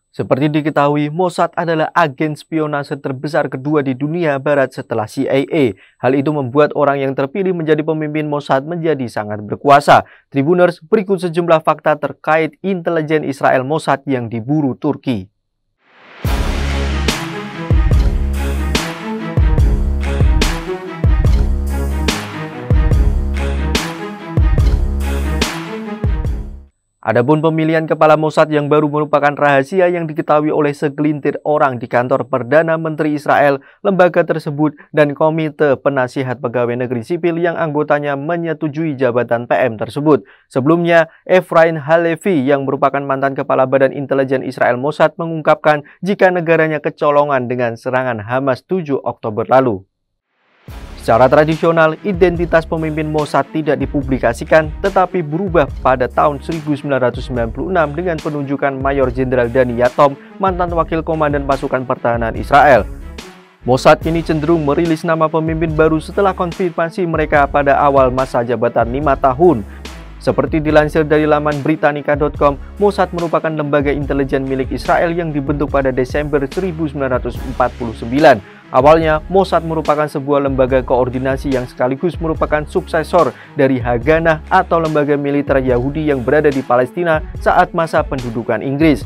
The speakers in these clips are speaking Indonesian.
Seperti diketahui, Mossad adalah agen spionase terbesar kedua di dunia barat setelah CIA. Hal itu membuat orang yang terpilih menjadi pemimpin Mossad menjadi sangat berkuasa. Tribuners, berikut sejumlah fakta terkait intelijen Israel Mossad yang diburu Turki. Adapun pemilihan kepala Mossad yang baru merupakan rahasia yang diketahui oleh segelintir orang di kantor Perdana Menteri Israel, lembaga tersebut, dan Komite Penasihat Pegawai Negeri Sipil yang anggotanya menyetujui jabatan PM tersebut. Sebelumnya, Efrain Halevi yang merupakan mantan kepala Badan Intelijen Israel Mossad mengungkapkan jika negaranya kecolongan dengan serangan Hamas 7 Oktober lalu. Secara tradisional, identitas pemimpin Mossad tidak dipublikasikan, tetapi berubah pada tahun 1996 dengan penunjukan Mayor Jenderal Dani Yatom, mantan wakil komandan pasukan pertahanan Israel. Mossad kini cenderung merilis nama pemimpin baru setelah konfirmasi mereka pada awal masa jabatan 5 tahun. Seperti dilansir dari laman Britannica.com, Mossad merupakan lembaga intelijen milik Israel yang dibentuk pada Desember 1949. Awalnya, Mossad merupakan sebuah lembaga koordinasi yang sekaligus merupakan suksesor dari Haganah atau lembaga militer Yahudi yang berada di Palestina saat masa pendudukan Inggris.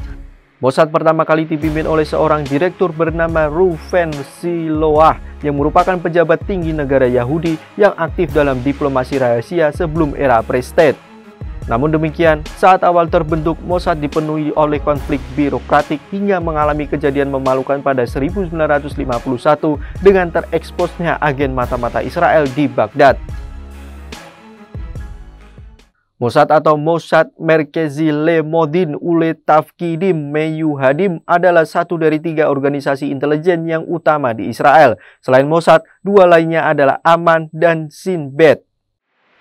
Mossad pertama kali dipimpin oleh seorang direktur bernama Reuven Siloah yang merupakan pejabat tinggi negara Yahudi yang aktif dalam diplomasi rahasia sebelum era Pre-State. Namun demikian, saat awal terbentuk, Mossad dipenuhi oleh konflik birokratik hingga mengalami kejadian memalukan pada 1951 dengan tereksposnya agen mata-mata Israel di Baghdad. Mossad atau Mossad Merkezi Lemodin Ule Tafkidim Meyuhadim adalah satu dari 3 organisasi intelijen yang utama di Israel. Selain Mossad, 2 lainnya adalah Aman dan Shin Bet.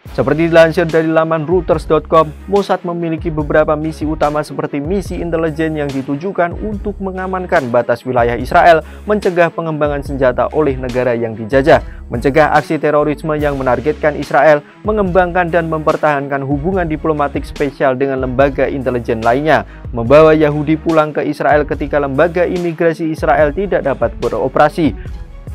Seperti dilansir dari laman Reuters.com, Mossad memiliki beberapa misi utama seperti misi intelijen yang ditujukan untuk mengamankan batas wilayah Israel, mencegah pengembangan senjata oleh negara yang dijajah, mencegah aksi terorisme yang menargetkan Israel, mengembangkan dan mempertahankan hubungan diplomatik spesial dengan lembaga intelijen lainnya, membawa Yahudi pulang ke Israel ketika lembaga imigrasi Israel tidak dapat beroperasi,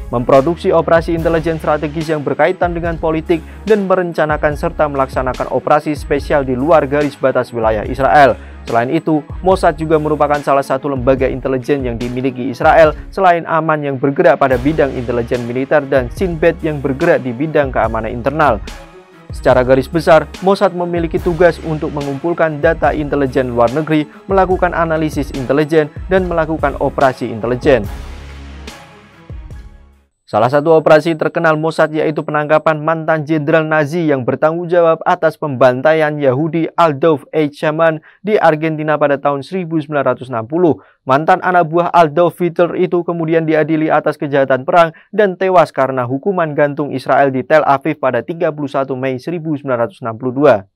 memproduksi operasi intelijen strategis yang berkaitan dengan politik, dan merencanakan serta melaksanakan operasi spesial di luar garis batas wilayah Israel. Selain itu, Mossad juga merupakan salah satu lembaga intelijen yang dimiliki Israel selain Aman yang bergerak pada bidang intelijen militer dan Shin Bet yang bergerak di bidang keamanan internal. Secara garis besar, Mossad memiliki tugas untuk mengumpulkan data intelijen luar negeri, melakukan analisis intelijen, dan melakukan operasi intelijen. Salah satu operasi terkenal Mossad yaitu penangkapan mantan jenderal Nazi yang bertanggung jawab atas pembantaian Yahudi Adolf Eichmann di Argentina pada tahun 1960. Mantan anak buah Adolf Hitler itu kemudian diadili atas kejahatan perang dan tewas karena hukuman gantung Israel di Tel Aviv pada 31 Mei 1962.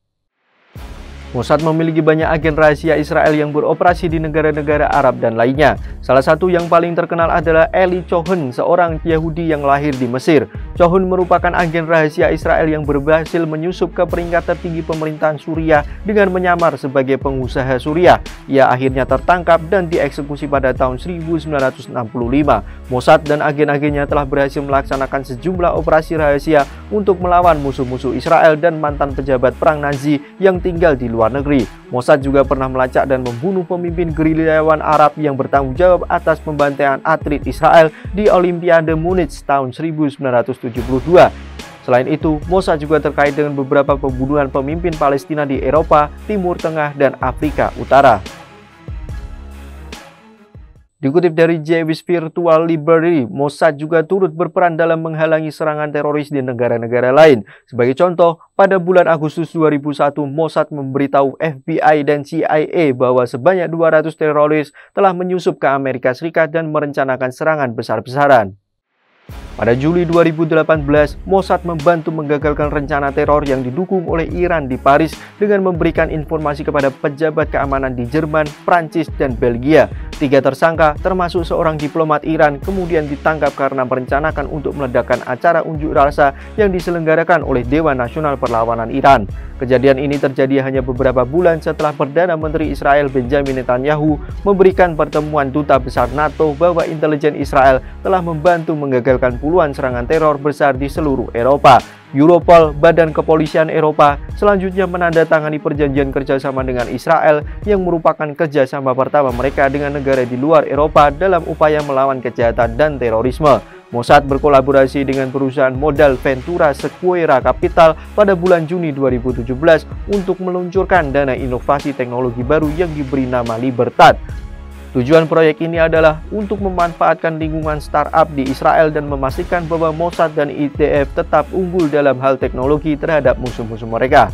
Mossad memiliki banyak agen rahasia Israel yang beroperasi di negara-negara Arab dan lainnya. Salah satu yang paling terkenal adalah Eli Cohen, seorang Yahudi yang lahir di Mesir. Cohen merupakan agen rahasia Israel yang berhasil menyusup ke peringkat tertinggi pemerintahan Suriah dengan menyamar sebagai pengusaha Suriah. Ia akhirnya tertangkap dan dieksekusi pada tahun 1965. Mossad dan agen-agennya telah berhasil melaksanakan sejumlah operasi rahasia untuk melawan musuh-musuh Israel dan mantan pejabat perang Nazi yang tinggal di luar negeri. Mossad juga pernah melacak dan membunuh pemimpin gerilyawan Arab yang bertanggung jawab atas pembantaian atlet Israel di Olimpiade Munich tahun 1972. Selain itu, Mossad juga terkait dengan beberapa pembunuhan pemimpin Palestina di Eropa, Timur Tengah, dan Afrika Utara. Dikutip dari Jewish Virtual Library, Mossad juga turut berperan dalam menghalangi serangan teroris di negara-negara lain. Sebagai contoh, pada bulan Agustus 2001, Mossad memberitahu FBI dan CIA bahwa sebanyak 200 teroris telah menyusup ke Amerika Serikat dan merencanakan serangan besar-besaran. Pada Juli 2018, Mossad membantu menggagalkan rencana teror yang didukung oleh Iran di Paris dengan memberikan informasi kepada pejabat keamanan di Jerman, Prancis, dan Belgia. 3 tersangka, termasuk seorang diplomat Iran, kemudian ditangkap karena merencanakan untuk meledakkan acara unjuk rasa yang diselenggarakan oleh Dewan Nasional Perlawanan Iran. Kejadian ini terjadi hanya beberapa bulan setelah Perdana Menteri Israel Benjamin Netanyahu memberikan pertemuan duta besar NATO bahwa intelijen Israel telah membantu menggagalkan puluhan serangan teror besar di seluruh Eropa. Europol, Badan Kepolisian Eropa, selanjutnya menandatangani perjanjian kerjasama dengan Israel yang merupakan kerjasama pertama mereka dengan negara di luar Eropa dalam upaya melawan kejahatan dan terorisme. Mossad berkolaborasi dengan perusahaan modal Ventura Sequoia Capital pada bulan Juni 2017 untuk meluncurkan dana inovasi teknologi baru yang diberi nama Libertad. Tujuan proyek ini adalah untuk memanfaatkan lingkungan startup di Israel dan memastikan bahwa Mossad dan IDF tetap unggul dalam hal teknologi terhadap musuh-musuh mereka.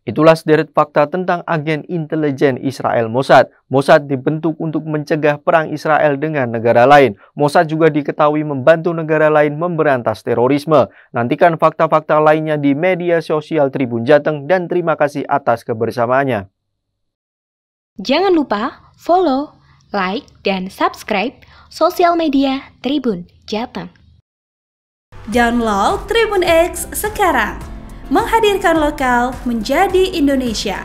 Itulah sederet fakta tentang agen intelijen Israel Mossad. Mossad dibentuk untuk mencegah perang Israel dengan negara lain. Mossad juga diketahui membantu negara lain memberantas terorisme. Nantikan fakta-fakta lainnya di media sosial Tribun Jateng dan terima kasih atas kebersamaannya. Jangan lupa follow, like, dan subscribe sosial media Tribun Jateng. Download Tribun X sekarang, menghadirkan lokal menjadi Indonesia.